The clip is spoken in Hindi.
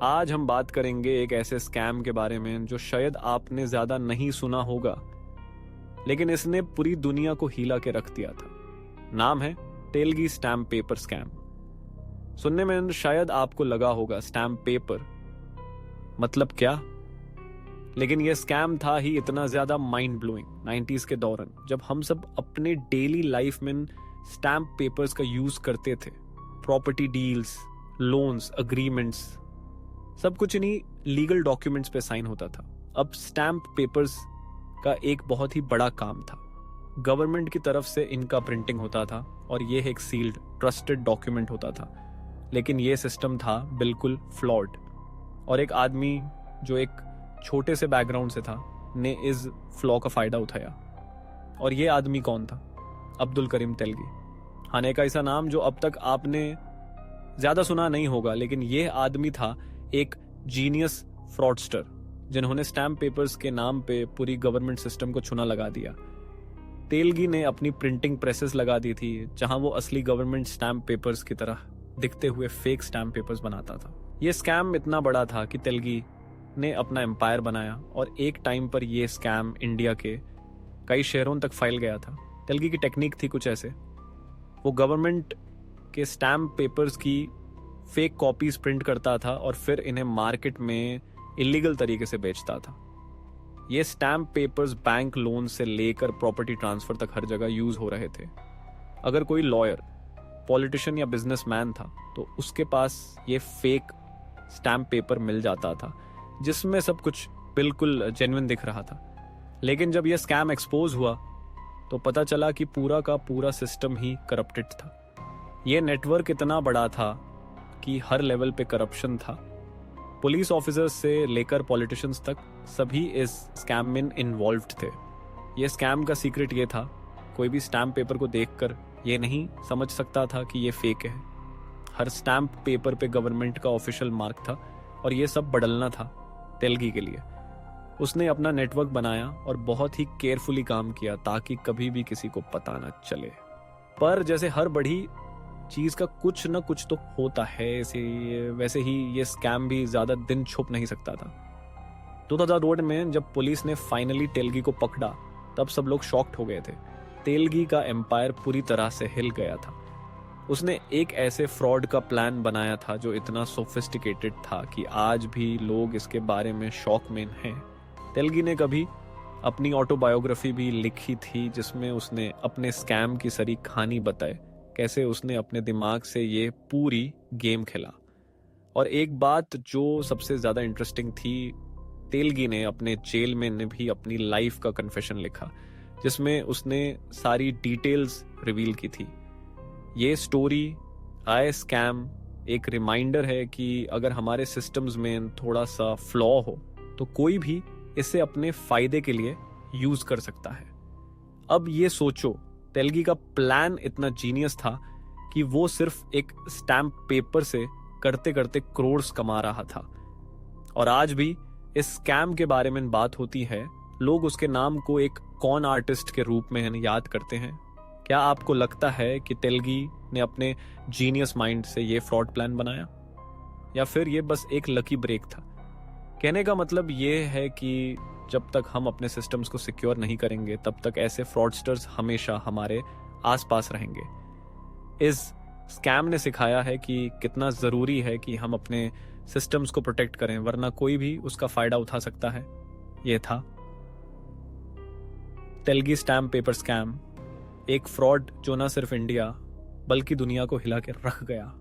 आज हम बात करेंगे एक ऐसे स्कैम के बारे में जो शायद आपने ज्यादा नहीं सुना होगा, लेकिन इसने पूरी दुनिया को हिला के रख दिया था। नाम है तेलगी स्टैम्प पेपर स्कैम। सुनने में शायद आपको लगा होगा स्टैम्प पेपर मतलब क्या, लेकिन यह स्कैम था ही इतना ज्यादा माइंड ब्लोइंग 90s के दौरान, जब हम सब अपने डेली लाइफ में स्टैम्प पेपर्स का यूज करते थे। प्रॉपर्टी डील्स, लोन्स, अग्रीमेंट्स, सब कुछ इन्हीं लीगल डॉक्यूमेंट्स पे साइन होता था। अब स्टैम्प पेपर्स का एक बहुत ही बड़ा काम था। गवर्नमेंट की तरफ से इनका प्रिंटिंग होता था और यह एक सील्ड ट्रस्टेड डॉक्यूमेंट होता था, लेकिन यह सिस्टम था बिल्कुल फ्लॉड। और एक आदमी जो एक छोटे से बैकग्राउंड से था ने इस फ्लॉ का फायदा उठाया। और ये आदमी कौन था? अब्दुल करीम तेलगी। हाँ, एक ऐसा नाम जो अब तक आपने ज्यादा सुना नहीं होगा, लेकिन यह आदमी था एक जीनियस फ्रॉडस्टर जिन्होंने स्टैम्प पेपर्स के नाम पे पूरी गवर्नमेंट सिस्टम को चुना लगा दिया। तेलगी ने अपनी प्रिंटिंग प्रेसेस लगा दी थी जहां वो असली गवर्नमेंट स्टैम्प पेपर्स की तरह दिखते हुए फेक स्टैम्प पेपर्स बनाता था। यह स्कैम इतना बड़ा था कि तेलगी ने अपना एम्पायर बनाया और एक टाइम पर यह स्कैम इंडिया के कई शहरों तक फैल गया था। तेलगी की टेक्निक थी कुछ ऐसे, वो गवर्नमेंट के स्टैम्प पेपर्स की फेक कॉपीज प्रिंट करता था और फिर इन्हें मार्केट में इलीगल तरीके से बेचता था। ये स्टैम्प पेपर्स बैंक लोन से लेकर प्रॉपर्टी ट्रांसफर तक हर जगह यूज हो रहे थे। अगर कोई लॉयर, पॉलिटिशियन या बिजनेसमैन था तो उसके पास ये फेक स्टैम्प पेपर मिल जाता था जिसमें सब कुछ बिल्कुल जेन्युइन दिख रहा था। लेकिन जब यह स्कैम एक्सपोज हुआ तो पता चला कि पूरा का पूरा सिस्टम ही करप्टेड था। यह नेटवर्क इतना बड़ा था कि हर लेवल पे करप्शन था। पुलिस ऑफिसर्स से लेकर पॉलिटिशियंस तक सभी इस स्कैम में इन्वॉल्व्ड थे। यह स्कैम का सीक्रेट ये था, कोई भी स्टैम्प पेपर को देखकर ये नहीं समझ सकता था कि ये फेक है। हर स्टैम्प पेपर पे गवर्नमेंट का ऑफिशियल मार्क था और ये सब बदलना था तेलगी के लिए। उसने अपना नेटवर्क बनाया और बहुत ही केयरफुली काम किया ताकि कभी भी किसी को पता ना चले। पर जैसे हर बड़ी चीज का कुछ ना कुछ तो होता है, वैसे ही ये स्कैम भी ज्यादा दिन छुप नहीं सकता था। 2000 में जब पुलिस ने फाइनली तेलगी को पकड़ा तब सब लोग शॉक्ड हो गए थे। तेलगी का एम्पायर पूरी तरह से हिल गया था। उसने एक ऐसे फ्रॉड का प्लान बनाया था जो इतना सोफिस्टिकेटेड था कि आज भी लोग इसके बारे में शॉक में हैं। तेलगी ने कभी अपनी ऑटोबायोग्राफी भी लिखी थी जिसमें उसने अपने स्कैम की सारी कहानी बताई, कैसे उसने अपने दिमाग से ये पूरी गेम खेला। और एक बात जो सबसे ज्यादा इंटरेस्टिंग थी, तेलगी ने अपने जेल में ने भी अपनी लाइफ का कन्फेशन लिखा जिसमें उसने सारी डिटेल्स रिवील की थी। ये स्टोरी, आए स्कैम एक रिमाइंडर है कि अगर हमारे सिस्टम्स में थोड़ा सा फ्लॉ हो तो कोई भी इसे अपने फायदे के लिए यूज कर सकता है। अब ये सोचो, तेलगी का प्लान इतना जीनियस था कि वो सिर्फ एक स्टैम्प पेपर से करते करते करोड़्स कमा रहा था। और आज भी इस स्कैम के बारे में बात होती है, लोग उसके नाम को एक कॉन आर्टिस्ट के रूप में याद करते हैं। क्या आपको लगता है कि तेलगी ने अपने जीनियस माइंड से ये फ्रॉड प्लान बनाया, या फिर ये बस एक लकी ब्रेक था? कहने का मतलब ये है कि जब तक हम अपने सिस्टम्स को सिक्योर नहीं करेंगे तब तक ऐसे फ्रॉडस्टर्स हमेशा हमारे आसपास रहेंगे। इस स्कैम ने सिखाया है कि कितना जरूरी है कि हम अपने सिस्टम्स को प्रोटेक्ट करें, वरना कोई भी उसका फायदा उठा सकता है। यह था तेलगी स्टैम्प पेपर स्कैम, एक फ्रॉड जो न सिर्फ इंडिया बल्कि दुनिया को हिला के रख गया।